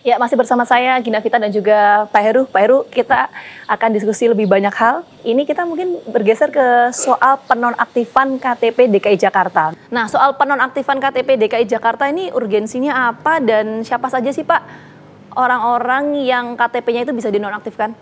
Ya, masih bersama saya Gina Vita dan juga Pak Heru. Pak Heru, kita akan diskusi lebih banyak hal. Ini kita mungkin bergeser ke soal penonaktifan KTP DKI Jakarta. Nah, soal penonaktifan KTP DKI Jakarta ini urgensinya apa dan siapa saja sih Pak orang-orang yang KTP-nya itu bisa dinonaktifkan?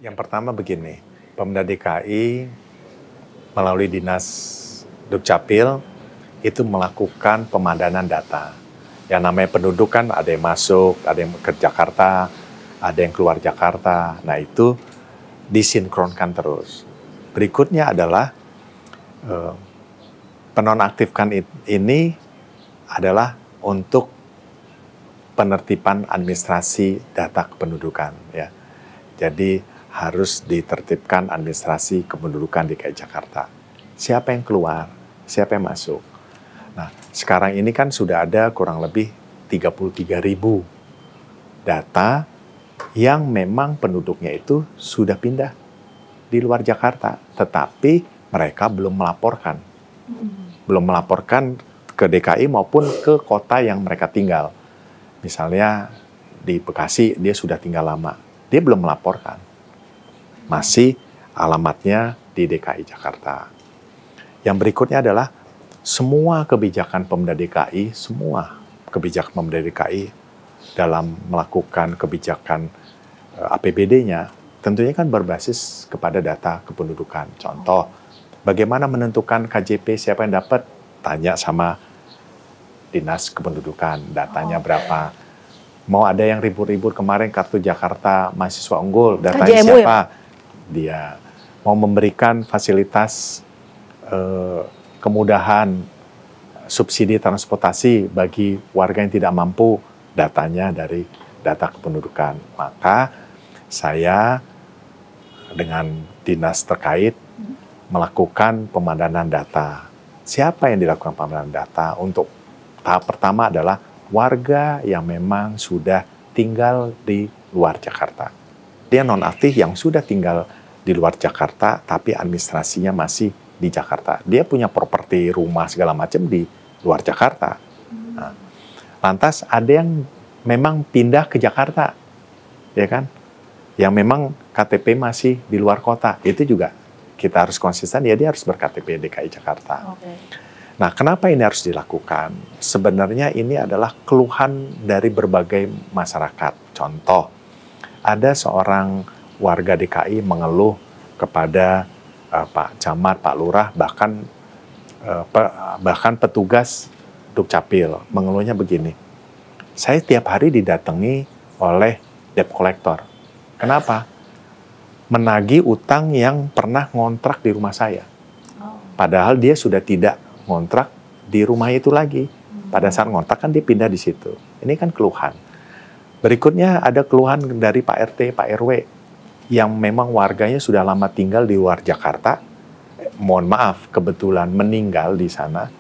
Yang pertama begini, Pemda DKI melalui Dinas Dukcapil itu melakukan pemadanan data. Yang namanya penduduk kan ada yang masuk, ada yang ke Jakarta, ada yang keluar Jakarta. Nah itu disinkronkan terus. Berikutnya adalah penonaktifkan ini adalah untuk penertiban administrasi data kependudukan. Ya. Jadi harus ditertibkan administrasi kependudukan DKI Jakarta. Siapa yang keluar, siapa yang masuk. Nah, sekarang ini kan sudah ada kurang lebih 33.000 data yang memang penduduknya itu sudah pindah di luar Jakarta, tetapi mereka belum melaporkan. Belum melaporkan ke DKI maupun ke kota yang mereka tinggal. Misalnya di Bekasi, dia sudah tinggal lama. Dia belum melaporkan. Masih alamatnya di DKI Jakarta. Yang berikutnya adalah semua kebijakan Pemda DKI, dalam melakukan kebijakan APBD-nya, tentunya kan berbasis kepada data kependudukan. Contoh, bagaimana menentukan KJP siapa yang dapat? Tanya sama Dinas Kependudukan, datanya berapa. Mau ada yang ribut-ribut kemarin kartu Jakarta mahasiswa unggul, datanya siapa? Dia. Mau memberikan fasilitas kemudahan subsidi transportasi bagi warga yang tidak mampu, datanya dari data kependudukan. Maka saya dengan dinas terkait melakukan pemadanan data. Siapa yang dilakukan pemadanan data? Untuk tahap pertama adalah warga yang memang sudah tinggal di luar Jakarta. Dia nonaktif yang sudah tinggal di luar Jakarta, tapi administrasinya masih di Jakarta. Dia punya properti, rumah, segala macam di luar Jakarta. Nah, lantas ada yang memang pindah ke Jakarta, ya kan? Yang memang KTP masih di luar kota. Itu juga kita harus konsisten, ya dia harus berKTP DKI Jakarta. Nah, kenapa ini harus dilakukan? Sebenarnya ini adalah keluhan dari berbagai masyarakat. Contoh, ada seorang warga DKI mengeluh kepada Pak Camat, Pak Lurah, bahkan petugas Dukcapil mengeluhnya begini. Saya tiap hari didatangi oleh debt collector. Kenapa? Menagih utang yang pernah ngontrak di rumah saya. Padahal dia sudah tidak ngontrak di rumah itu lagi. Pada saat ngontrak kan dia pindah di situ. Ini kan keluhan. Berikutnya ada keluhan dari Pak RT, Pak RW yang memang warganya sudah lama tinggal di luar Jakarta. Mohon maaf, kebetulan meninggal di sana.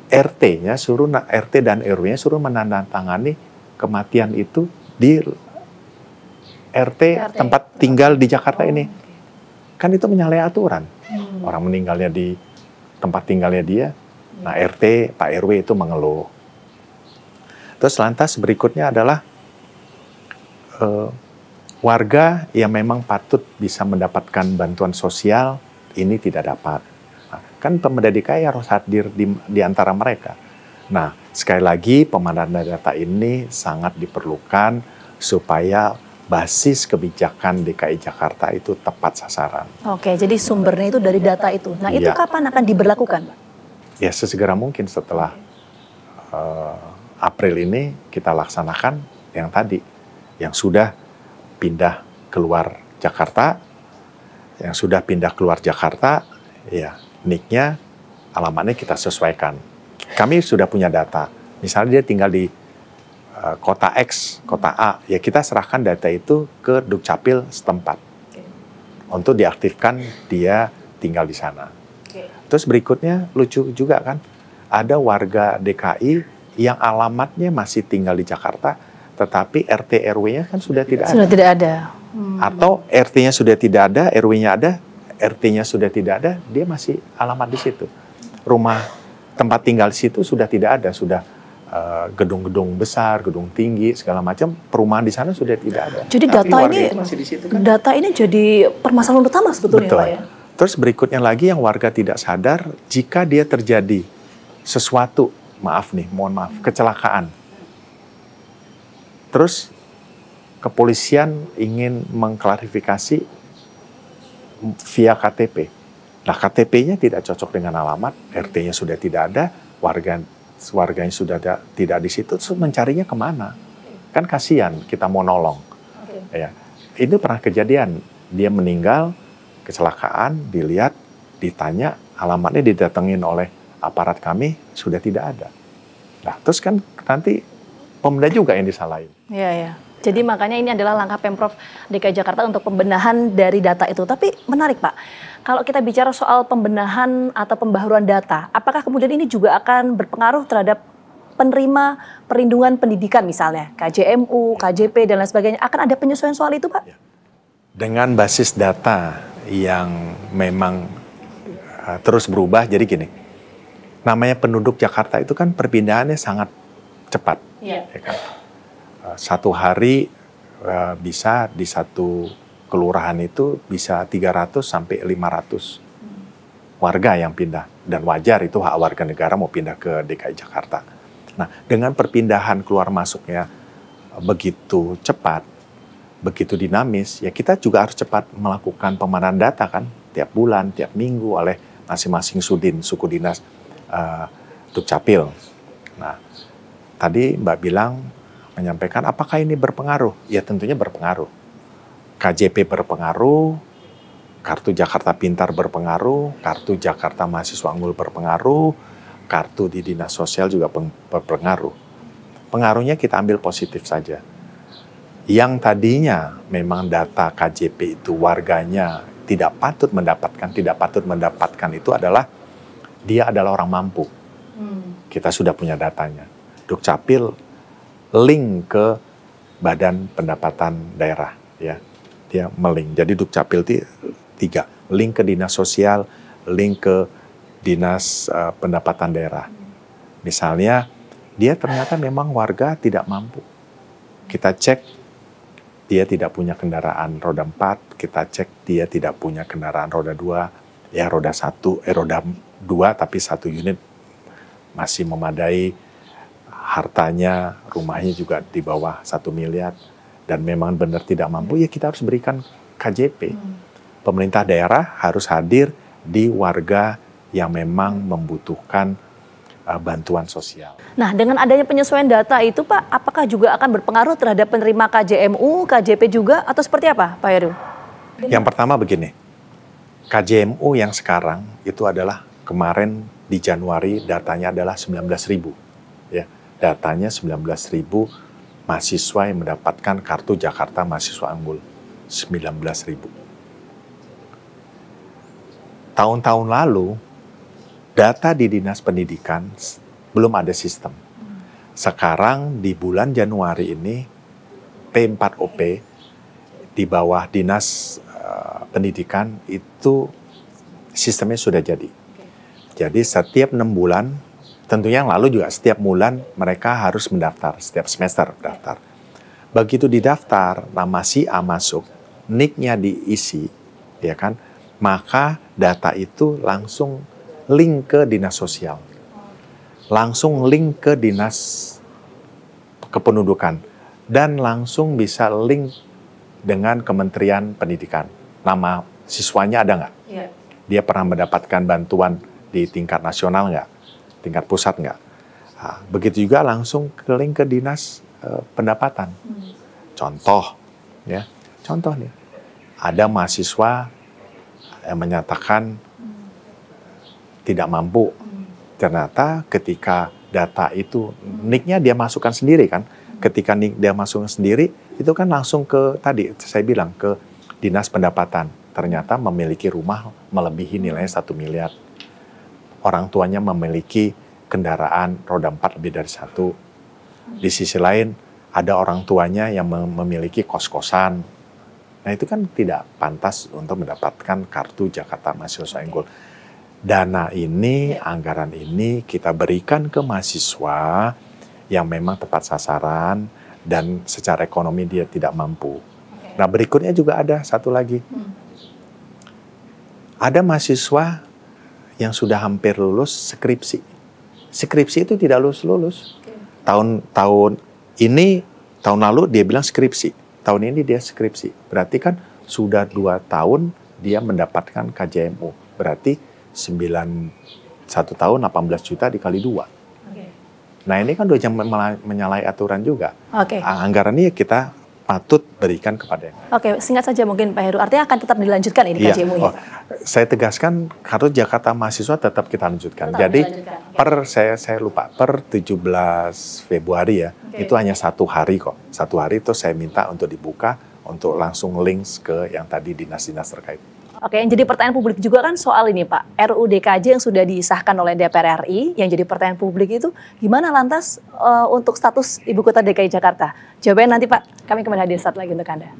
RT-nya RT dan RW-nya suruh menandatangani kematian itu di RT tempat tinggal di Jakarta ini. Kan itu menyalahi aturan. Orang meninggalnya di tempat tinggalnya dia. Nah, RT, Pak RW itu mengeluh. Terus lantas berikutnya adalah warga yang memang patut bisa mendapatkan bantuan sosial, ini tidak dapat. Nah, kan Pemda DKI harus hadir di antara mereka. Nah, sekali lagi pemadanan data ini sangat diperlukan supaya basis kebijakan DKI Jakarta itu tepat sasaran. Oke, jadi sumbernya itu dari data itu. Nah, itu kapan akan diberlakukan, Pak? Ya, sesegera mungkin setelah April ini kita laksanakan yang tadi, yang sudah pindah keluar Jakarta, ya NIK-nya, alamatnya kita sesuaikan. Kami sudah punya data. Misalnya dia tinggal di kota X, kota A, ya kita serahkan data itu ke Dukcapil setempat untuk diaktifkan dia tinggal di sana. Terus berikutnya lucu juga kan, ada warga DKI yang alamatnya masih tinggal di Jakarta, tetapi RT RW-nya kan sudah tidak ada. Sudah tidak ada. Atau RT-nya sudah tidak ada, RW-nya ada, RT-nya sudah tidak ada, dia masih alamat di situ. Rumah tempat tinggal di situ sudah tidak ada, sudah gedung-gedung besar, gedung tinggi, segala macam, perumahan di sana sudah tidak ada. Jadi Tapi data warga ini, itu masih di situ kan? data ini jadi permasalahan utama sebetulnya, Betul. Pak ya? Terus berikutnya lagi yang warga tidak sadar, jika dia terjadi sesuatu, mohon maaf, kecelakaan. Terus kepolisian ingin mengklarifikasi via KTP. Nah, KTP-nya tidak cocok dengan alamat, RT-nya sudah tidak ada, warganya sudah tidak di situ, terus mencarinya kemana? Kan kasihan, kita mau nolong. Ya, itu pernah kejadian, dia meninggal, kecelakaan, dilihat, ditanya, alamatnya didatengin oleh aparat kami, sudah tidak ada. Nah, terus kan nanti Pemda juga yang disalahin. Iya, ya. Jadi makanya ini adalah langkah Pemprov DKI Jakarta untuk pembenahan dari data itu. Tapi menarik Pak, kalau kita bicara soal pembenahan atau pembaharuan data, apakah kemudian ini juga akan berpengaruh terhadap penerima perlindungan pendidikan misalnya, KJMU, KJP, dan lain sebagainya, akan ada penyesuaian soal itu Pak? Dengan basis data yang memang terus berubah, jadi gini, namanya penduduk Jakarta itu kan perpindahannya sangat cepat. Ya kan? Satu hari bisa di satu kelurahan itu bisa 300 sampai 500 warga yang pindah. Dan wajar, itu hak warga negara mau pindah ke DKI Jakarta. Nah, dengan perpindahan keluar masuknya begitu cepat, begitu dinamis, ya kita juga harus cepat melakukan pemanahan data kan, tiap bulan, tiap minggu oleh masing-masing suku dinas Dukcapil. Nah, tadi Mbak bilang, menyampaikan apakah ini berpengaruh? Ya tentunya berpengaruh. KJP berpengaruh, Kartu Jakarta Pintar berpengaruh, Kartu Jakarta Mahasiswa Unggul berpengaruh, kartu di Dinas Sosial juga berpengaruh. Pengaruhnya kita ambil positif saja. Yang tadinya memang data KJP itu warganya tidak patut mendapatkan itu adalah dia adalah orang mampu. Kita sudah punya datanya. Dukcapil link ke Badan Pendapatan Daerah, ya, dia melink. Jadi Dukcapil itu 3, link ke Dinas Sosial, link ke Dinas Pendapatan Daerah. Misalnya dia ternyata memang warga tidak mampu, kita cek dia tidak punya kendaraan roda 4, kita cek dia tidak punya kendaraan roda 2, ya roda 2 tapi 1 unit masih memadai. Hartanya, rumahnya juga di bawah 1 miliar, dan memang benar tidak mampu, ya kita harus berikan KJP. Pemerintah daerah harus hadir di warga yang memang membutuhkan bantuan sosial. Nah, dengan adanya penyesuaian data itu Pak, apakah juga akan berpengaruh terhadap penerima KJMU, KJP juga, atau seperti apa Pak Heru? Yang pertama begini, KJMU yang sekarang itu adalah kemarin di Januari datanya adalah 19.000. Ya. Datanya 19.000 mahasiswa yang mendapatkan Kartu Jakarta Mahasiswa Unggul. 19.000. Tahun-tahun lalu, data di Dinas Pendidikan belum ada sistem. Sekarang di bulan Januari ini, P4OP di bawah Dinas Pendidikan itu sistemnya sudah jadi. Jadi setiap 6 bulan, tentunya yang lalu juga setiap bulan mereka harus mendaftar, setiap semester daftar. Begitu didaftar, nama si A masuk, NIK-nya diisi, ya kan? Maka data itu langsung link ke Dinas Sosial. Langsung link ke Dinas Kependudukan. Dan langsung bisa link dengan Kementerian Pendidikan. Nama siswanya ada nggak? Yeah. Dia pernah mendapatkan bantuan di tingkat nasional nggak? Tingkat pusat nggak? Nah, begitu juga langsung ke link ke Dinas Pendapatan. Contoh, ya, contoh nih, ada mahasiswa yang menyatakan tidak mampu. Ternyata ketika data itu, NIK-nya dia masukkan sendiri kan? Ketika NIK dia masukkan sendiri, itu kan langsung ke tadi saya bilang ke Dinas Pendapatan. Ternyata memiliki rumah melebihi nilainya 1 miliar. Orang tuanya memiliki kendaraan roda 4 lebih dari 1. Di sisi lain, ada orang tuanya yang memiliki kos-kosan. Nah, itu kan tidak pantas untuk mendapatkan Kartu Jakarta Mahasiswa Unggul. Dana ini, anggaran ini kita berikan ke mahasiswa yang memang tepat sasaran dan secara ekonomi dia tidak mampu. Nah, berikutnya juga ada satu lagi. Ada mahasiswa yang sudah hampir lulus skripsi. Skripsi itu tidak lulus-lulus. Tahun ini, tahun lalu dia bilang skripsi. Tahun ini dia skripsi. Berarti kan sudah 2 tahun dia mendapatkan KJMU. Berarti 1 tahun 18 juta dikali 2. Nah, ini kan udah menyalahi aturan juga. Anggaran ini kita patut berikan kepada yang. Singkat saja mungkin Pak Heru. Artinya akan tetap dilanjutkan ini KJMU-nya? Saya tegaskan kartu Jakarta Mahasiswa tetap kita lanjutkan. Jadi saya lupa per 17 Februari ya, itu hanya 1 hari kok. 1 hari itu saya minta untuk dibuka untuk langsung links ke yang tadi dinas-dinas terkait. Yang jadi pertanyaan publik juga kan soal ini Pak, RUU DKJ yang sudah disahkan oleh DPR RI, yang jadi pertanyaan publik itu gimana lantas untuk status Ibu Kota DKI Jakarta? Jawabannya nanti Pak, kami kembali hadir saat lagi untuk Anda.